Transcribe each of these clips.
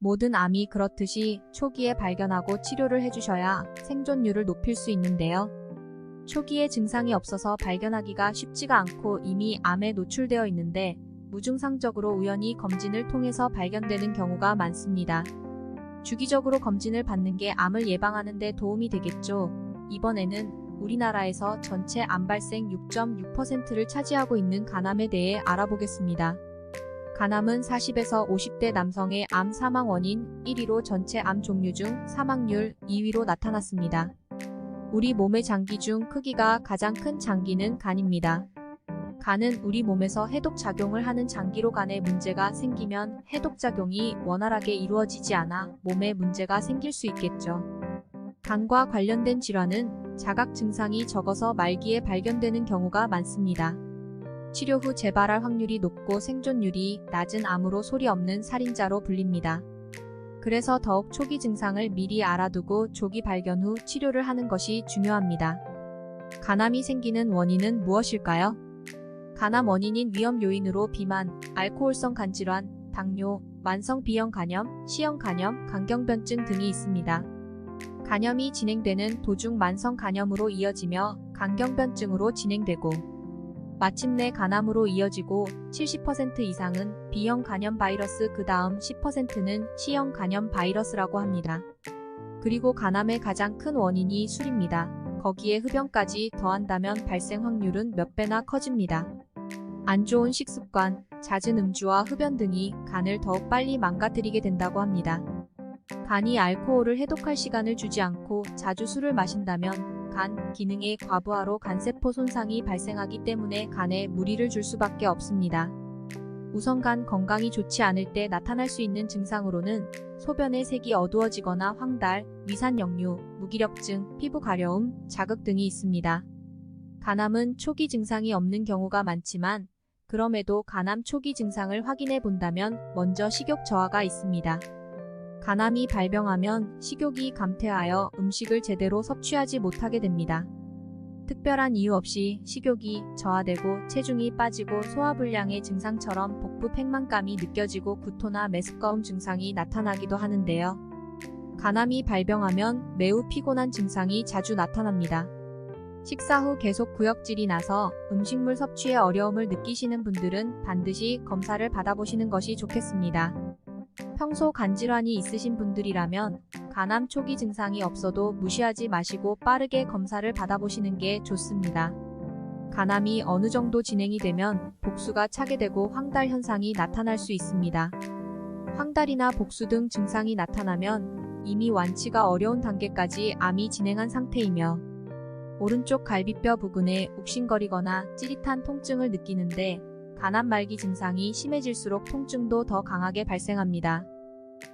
모든 암이 그렇듯이 초기에 발견하고 치료를 해주셔야 생존율을 높일 수 있는데요. 초기에 증상이 없어서 발견하기가 쉽지가 않고 이미 암에 노출되어 있는데 무증상적으로 우연히 검진을 통해서 발견되는 경우가 많습니다. 주기적으로 검진을 받는 게 암을 예방하는 데 도움이 되겠죠. 이번에는 우리나라에서 전체 암 발생 6.6%를 차지하고 있는 간암에 대해 알아보겠습니다. 간암은 40에서 50대 남성의 암 사망 원인 1위로 전체 암 종류 중 사망률 2위로 나타났습니다. 우리 몸의 장기 중 크기가 가장 큰 장기는 간입니다. 간은 우리 몸에서 해독작용을 하는 장기로 간에 문제가 생기면 해독작용이 원활하게 이루어지지 않아 몸에 문제가 생길 수 있겠죠. 간과 관련된 질환은 자각 증상이 적어서 말기에 발견되는 경우가 많습니다. 치료 후 재발할 확률이 높고 생존율이 낮은 암으로 소리 없는 살인자로 불립니다. 그래서 더욱 초기 증상을 미리 알아두고 조기 발견 후 치료를 하는 것이 중요합니다. 간암이 생기는 원인은 무엇일까요? 간암 원인인 위험 요인으로 비만, 알코올성 간질환, 당뇨, 만성 B형 간염, C형 간염, 간경변증 등이 있습니다. 간염이 진행되는 도중 만성 간염으로 이어지며 간경변증으로 진행되고 마침내 간암으로 이어지고 70% 이상은 B형 간염 바이러스 그 다음 10%는 C형 간염 바이러스라고 합니다. 그리고 간암의 가장 큰 원인이 술입니다. 거기에 흡연까지 더한다면 발생 확률은 몇 배나 커집니다. 안 좋은 식습관, 잦은 음주와 흡연 등이 간을 더욱 빨리 망가뜨리게 된다고 합니다. 간이 알코올을 해독할 시간을 주지 않고 자주 술을 마신다면 간 기능의 과부하로 간세포 손상이 발생하기 때문에 간에 무리를 줄 수밖에 없습니다. 우선 간 건강이 좋지 않을 때 나타날 수 있는 증상으로는 소변의 색이 어두워지거나 황달, 위산역류, 무기력증, 피부 가려움, 자극 등이 있습니다. 간암은 초기 증상이 없는 경우가 많지만 그럼에도 간암 초기 증상을 확인해 본다면 먼저 식욕 저하가 있습니다. 간암이 발병하면 식욕이 감퇴하여 음식을 제대로 섭취하지 못하게 됩니다. 특별한 이유 없이 식욕이 저하되고 체중이 빠지고 소화불량의 증상처럼 복부 팽만감이 느껴지고 구토나 메스꺼움 증상이 나타나기도 하는데요. 간암이 발병하면 매우 피곤한 증상이 자주 나타납니다. 식사 후 계속 구역질이 나서 음식물 섭취에 어려움을 느끼시는 분들은 반드시 검사를 받아보시는 것이 좋겠습니다. 평소 간질환이 있으신 분들이라면 간암 초기 증상이 없어도 무시하지 마시고 빠르게 검사를 받아보시는 게 좋습니다. 간암이 어느 정도 진행이 되면 복수가 차게 되고 황달 현상이 나타날 수 있습니다. 황달이나 복수 등 증상이 나타나면 이미 완치가 어려운 단계까지 암이 진행한 상태이며 오른쪽 갈비뼈 부근에 욱신거리거나 찌릿한 통증을 느끼는데 간암 말기 증상이 심해질수록 통증도 더 강하게 발생합니다.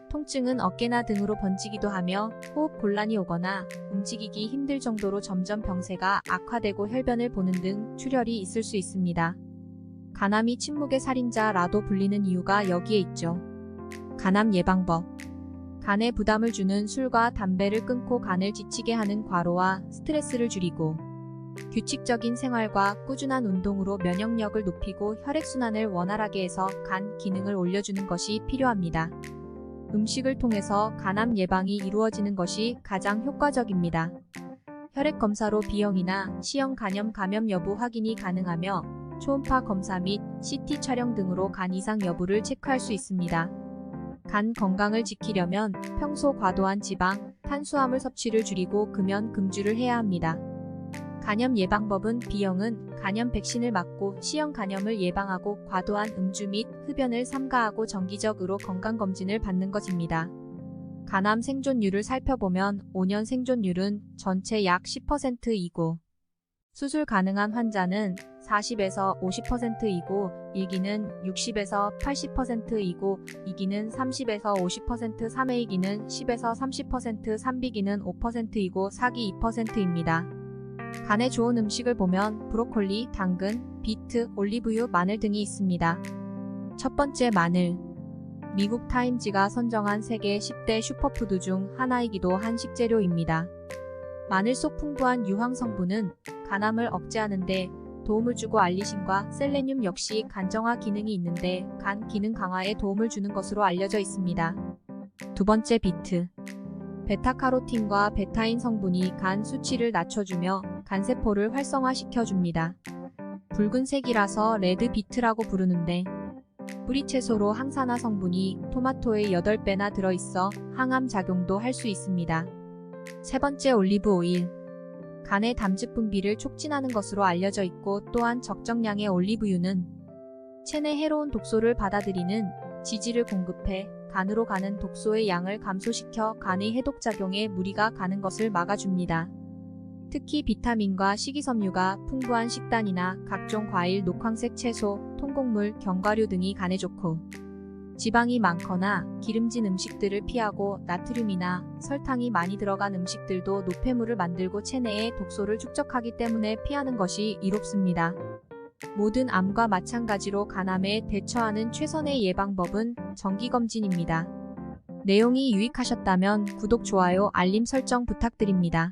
통증은 어깨나 등으로 번지기도 하며 호흡 곤란이 오거나 움직이기 힘들 정도로 점점 병세가 악화되고 혈변을 보는 등 출혈이 있을 수 있습니다. 간암이 침묵의 살인자라도 불리는 이유가 여기에 있죠. 간암 예방법. 간에 부담을 주는 술과 담배를 끊고 간을 지치게 하는 과로와 스트레스를 줄이고 규칙적인 생활과 꾸준한 운동으로 면역력을 높이고 혈액순환을 원활하게 해서 간 기능을 올려주는 것이 필요합니다. 음식을 통해서 간암 예방이 이루어지는 것이 가장 효과적입니다. 혈액 검사로 B형이나 C형 간염 감염 여부 확인이 가능하며 초음파 검사 및 CT 촬영 등으로 간 이상 여부를 체크할 수 있습니다. 간 건강을 지키려면 평소 과도한 지방, 탄수화물 섭취를 줄이고 금연, 금주를 해야 합니다. 간염 예방법은 B형은 간염 백신을 맞고 C형 간염을 예방하고 과도한 음주 및 흡연을 삼가하고 정기적으로 건강검진을 받는 것입니다. 간암 생존율을 살펴보면 5년 생존율은 전체 약 10%이고 수술 가능한 환자는 40에서 50%이고 1기는 60에서 80%이고 2기는 30에서 50%, 3A기는 10에서 30%, 3B기는 5%이고 4기 2%입니다. 간에 좋은 음식을 보면 브로콜리, 당근, 비트, 올리브유, 마늘 등이 있습니다. 첫 번째 마늘. 미국 타임지가 선정한 세계 10대 슈퍼푸드 중 하나이기도 한 식재료입니다. 마늘 속 풍부한 유황 성분은 간암을 억제하는 데 도움을 주고 알리신과 셀레늄 역시 간 정화 기능이 있는데 간 기능 강화에 도움을 주는 것으로 알려져 있습니다. 두 번째 비트. 베타카로틴과 베타인 성분이 간 수치를 낮춰주며 간세포를 활성화시켜줍니다. 붉은색이라서 레드 비트라고 부르는데 뿌리채소로 항산화 성분이 토마토의 8배나 들어있어 항암 작용도 할 수 있습니다. 세 번째 올리브 오일. 간의 담즙 분비를 촉진하는 것으로 알려져 있고 또한 적정량의 올리브유는 체내 해로운 독소를 받아들이는 지질을 공급해 간으로 가는 독소의 양을 감소시켜 간의 해독작용에 무리가 가는 것을 막아줍니다. 특히 비타민과 식이섬유가 풍부한 식단이나 각종 과일, 녹황색 채소, 통곡물, 견과류 등이 간에 좋고 지방이 많거나 기름진 음식들을 피하고 나트륨이나 설탕이 많이 들어간 음식들도 노폐물을 만들고 체내에 독소를 축적하기 때문에 피하는 것이 이롭습니다. 모든 암과 마찬가지로 간암에 대처하는 최선의 예방법은 정기검진입니다. 내용이 유익하셨다면 구독, 좋아요, 알림 설정 부탁드립니다.